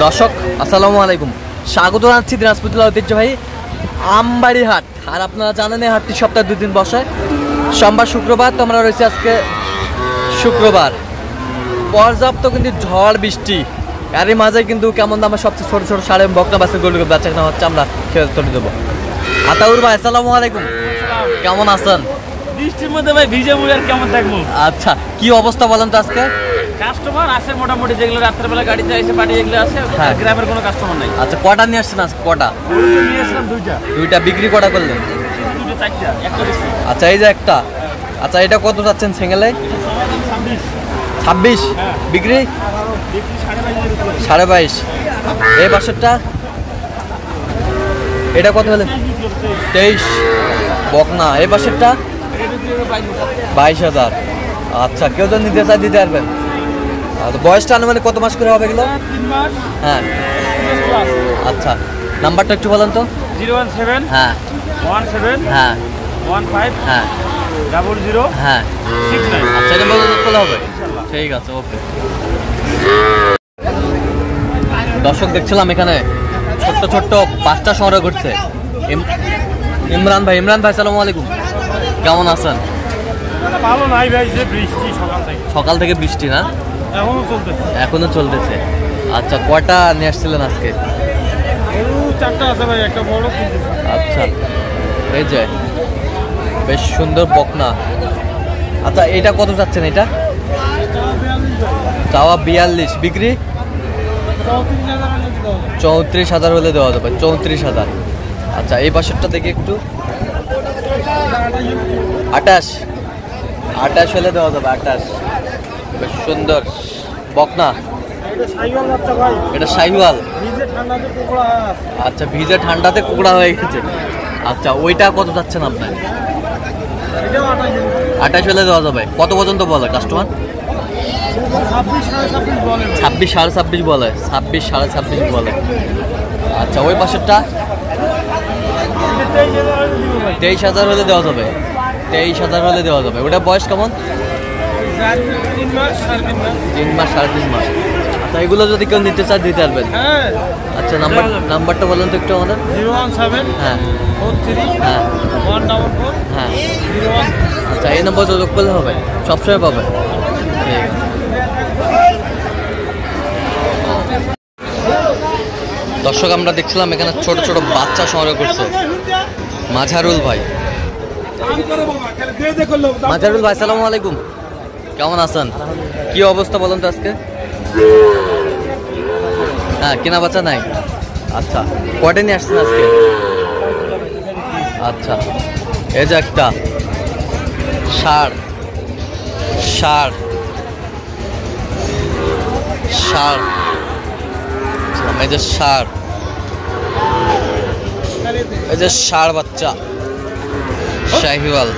দর্শক আসসালামু আলাইকুম, স্বাগত জানাচ্ছি দিনাজপুর জেলার ঐতিহ্যবাহী আমবাড়ি হাট। আর আপনারা জানেন এই হাটটি সপ্তাহে 2 দিন বসে, সোমবার শুক্রবার। তো আমরা রয়েছি আজকে শুক্রবার। পর্যাপ্ত কিন্তু ঝড় বৃষ্টি, এরই মাঝে কিন্তু কেমন দামে সবচেয়ে ছোটো ছোটো সাড়ে বকনা বাসে গরুকে বেচা কেনা হচ্ছে, আমরা খেয়ে তুলে দেবো। আতাউর ভাই আসসালামু আলাইকুম, কেমন আছেন? বৃষ্টির মধ্যে ভাই ভিজে মুড়ি আর কেমন থাকবো। আচ্ছা, কি অবস্থা বলেন তো আজকে? কাস্টমার আছে মোটামুটি, যেগুলো রাত্রেবেলা গাড়িতে এসে পাঠিয়ে যেগুলো আছে, গ্রামের কোনো কাস্টমার নাই। আচ্ছা, কটা নিয়ে আসছেন আজকে? কটা নিয়ে আসলাম? দুইটা। বিক্রি কটা করলেন? দুটো, চারটা, একটা বেশি। আচ্ছা, এই যে একটা। আচ্ছা, এটা কত যাচ্ছেন সিঙ্গেলে? 26। বিক্রি 22.5। এই বাসেরটা এটা কত হলে? 23 বকনা। এই বাসেরটা 22,000। আচ্ছা, কেউ তো নিতে চাই দিতে পারবেন। বয়সটা আনুমানিক কত মাস করে হবে এগুলো? 3 মাস। হ্যাঁ। আচ্ছা, নাম্বারটা একটু বলেন তো। 017 হ্যাঁ 17 হ্যাঁ 15 হ্যাঁ 00 হ্যাঁ 69। আচ্ছা, এটা বলে হবে। ঠিক আছে, ওকে। দর্শক দেখছিলাম এখানে ছোট্ট ছোট্ট বাচ্চা সংগ্রহ করছে ইমরান ভাই। সালামু আলাইকুম, কেমন আছেন? ভালো নাই ভাই, যে বৃষ্টি সকাল থেকে বৃষ্টি না? এখনো চলতেছে। আচ্ছা, কয়টা নিয়ে আসছিলেন আজকে? 4টা আছে ভাই, একটা বড়। আচ্ছা, এই যে বেশ সুন্দর বকনা। আচ্ছা, এটা কত যাচ্ছেন? এটা চাওয়া 42, বিক্রি 34,000 হলে দেওয়া যাবে। 34,000। আচ্ছা, এই পাশেরটা দেখি একটু। 28 হলে দেওয়া যাবে। 28, বেশ সুন্দর বকনা। এটা শাহিওয়াল। আচ্ছা, ভিজে ঠান্ডাতে কুকড়া হয়ে গেছে। আচ্ছা, ওইটা কত যাচ্ছেন আপনার? 28 হলে দেওয়া যাবে। কত পর্যন্ত বলে কাস্টমার? 26, 26.5 বলে। 26, 26.5 বলে। আচ্ছা, ওই পাশেরটা 23,000 হলে দেওয়া যাবে। 23,000 হলে দেওয়া যাবে। ওটা বয়স কেমন? 3 মাস, 3.5 মাস। আচ্ছা, এগুলো যদি কেউ নিতে চায় দিতে পারবেন? আচ্ছা, নাম্বারটা বলেন তো একটু আমাদের। 017 হ্যাঁ 43 হ্যাঁ 144 হ্যাঁ 01। আচ্ছা, এই নম্বর যোগাযোগ করলে হবে, সবসময় পাবে। ঠিক আছে। দর্শক, আমরা দেখছিলাম এখানে ছোট ছোট বাচ্চা সংগ্রহ করছে মাঝারুল ভাই। সালামু আলাইকুম, কেমন আছেন? কি অবস্থা বলেন তো আজকে? হ্যাঁ, কেনা বাচ্চা নাই। আচ্ছা, কয়টা নিয়ে আসছেন আজকে? আচ্ছা, এই যে একটা ষাঁড়। এই যে ষাঁড় বাচ্চা শাহিওয়াল।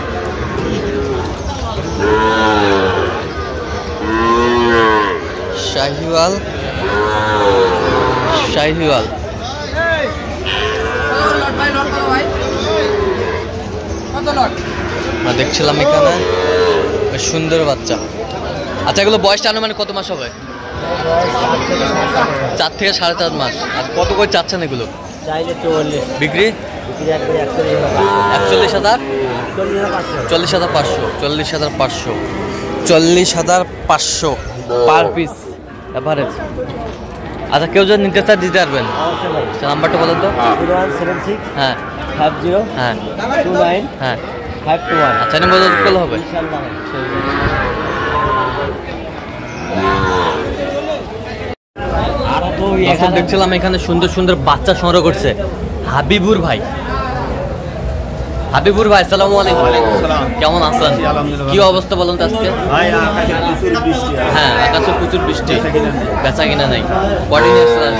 আমরা দেখছিলাম এখানে বেশ সুন্দর বাচ্চা। আচ্ছা, এগুলো বয়সটা আনুমানিক কত মাস হবে? 4 থেকে 4.5 মাস। আর কত করে চাচ্ছেন এগুলো? বিক্রি 41,000, 40,500 পার পিস এভারেজ। আচ্ছা, কেউ যদি নিতে চায় দিতে পারবেন? নাম্বারটা বলেন তো। 0176 হ্যাঁ 50 হ্যাঁ 29 হ্যাঁ 521। আচ্ছা, এটা বলে করলে হবে। দেখছিলাম এখানে সুন্দর সুন্দর বাচ্চা সংগ্রহ করছে হাবিবুর ভাই। আসসালামু আলাইকুম, কেমন আছেন? কি অবস্থা বলুন তো আজকে? হ্যাঁ, আকাশে প্রচুর বৃষ্টি, বেচা কিনা নাই। কয়টা নিয়ে আসছেন?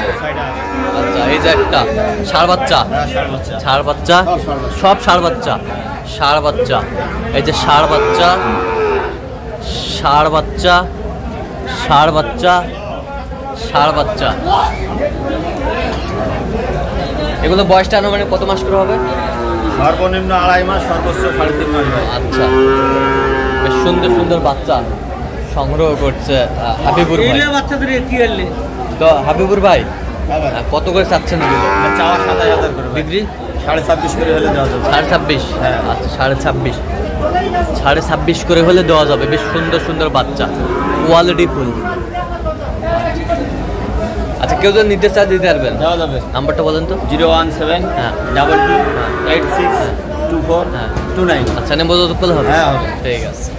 আচ্ছা, এই যে একটা ষাঁড় বাচ্চা। সব ষাঁড় বাচ্চা। এই যে ষাঁড় বাচ্চা। এগুলো বয়সটা আনুমানিক কত মাস করে হবে? সর্বনিম্ন 2.5 মাস, সর্বোচ্চ 3.5 মাস। আচ্ছা, বেশ সুন্দর সুন্দর বাচ্চা সংগ্রহ করছে হাবিবুর ভাই। তো হাবিবুর ভাই, কত করে চাচ্ছেন এগুলো? চাওয়া 27,000 করে ভাই। বিক্রি 26.5 করে হলে দেওয়া যাবে। 26.5। হ্যাঁ। আচ্ছা 26.5, 26.5 করে হলে দেওয়া যাবে। বেশ সুন্দর সুন্দর বাচ্চা, কোয়ালিটি ফুল। আচ্ছা কেউ যদি নিতে চায় দিতে পারবেন? দেওয়া যাবে। নাম্বারটা বলেন তো। 017 হ্যাঁ 22 হ্যাঁ 86 24 হ্যাঁ 29। আচ্ছা নেবো তো করলে হবে? হ্যাঁ হবে। ঠিক আছে।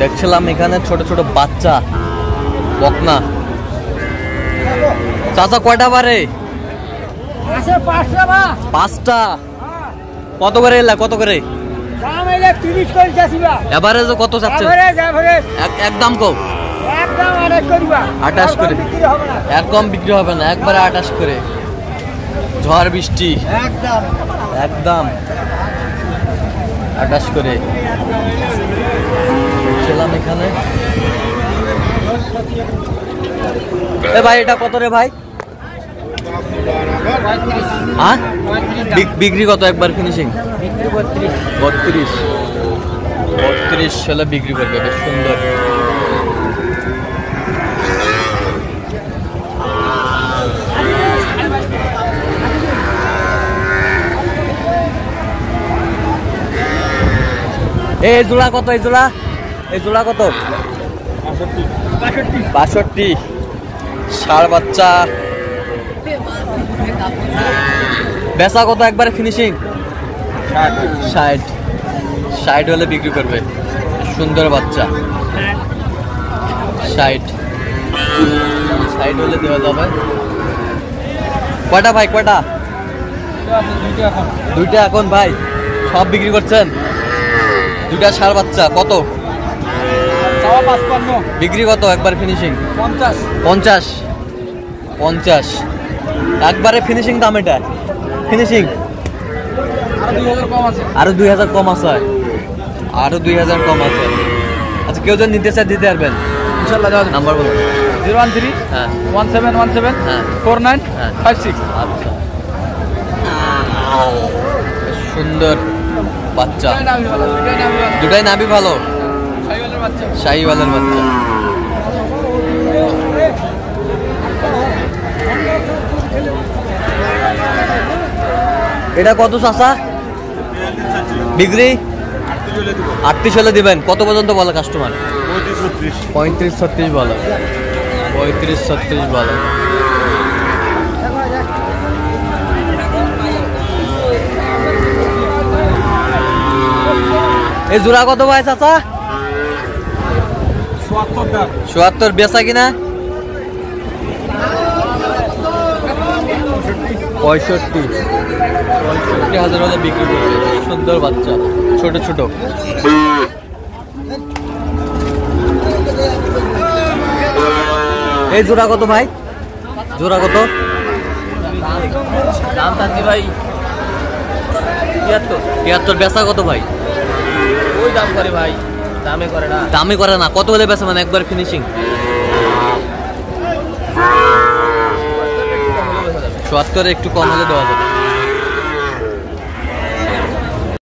দেখছিলাম এখানে ছোট ছোট বাচ্চা বকনা। চাচা কয়টা বারে? আছে 5টা বা 5টা। কত করে এলা? কত করে দাম এলে 30 করে যাচ্ছিবা। এভারেজ কত চাচ্ছেন? এভারেজ একদম কম। একদম 28 করিবা। 28 করে বিক্রি হবে না। এক কম বিক্রি হবে না, একবারে 28 করে। ঝড় বৃষ্টি একদম একদম 28 করে। ছিলাম এখানে। এ ভাই এটা কত রে ভাই? হ্যাঁ বিক্রি কত একবার ফিনিশিং? বিক্রি 32 32 সালে বিক্রি করবে। বেশ সুন্দর। এই জোড়া কত? এই জোড়া কত? 62। ষাঁড় বাচ্চা। বেচা কত একবারে ফিনিশিং? 60 হলে বিক্রি করবে। সুন্দর বাচ্চা। 60 হলে দেওয়া যাবে। কয়টা ভাই? কয়টা? দুইটা এখন ভাই সব বিক্রি করছেন? দুইটা ষাঁড় বাচ্চা কত? চাওয়া 55 বিক্রি কত একবার ফিনিশিং? 50 50 একবারে ফিনিশিং দাম। এটা ফিনিশিং আর 2000 কম আছে। আরো 2000 কম আছে। আরো 2000 কম আছে। আচ্ছা কেউ যদি নিতে চায় দিতে পারবেন ইনশাআল্লাহ দেওয়া যাবে। নাম্বার বলুন। 013 হ্যাঁ 1717 হ্যাঁ 4956। আচ্ছা বেশ সুন্দর বাচ্চা। দুটাই নাভি ভালো। শাহিওয়ালের বাচ্চা। এটা কত চাচা বিক্রি? 38 হলে দিবেন। কত পর্যন্ত বলে কাস্টমার? 35-36 বলে। 35-36 বলে। এই জোড়া কত ভাই চাচা? 74। বেচা কিনা? 65,000 হলে বিক্রি করবে। সুন্দর বাচ্চা, ছোট ছোট। এই জোড়া কত ভাই? জোড়া কত? দাম থাকছে ভাই 73। বেচা কত ভাই? ওই দাম করে ভাই, দামে করে না। দামই করে না। কত হলে বেচা মানে একবার ফিনিশিং? 74 একটু কম হলে দেওয়া যাবে।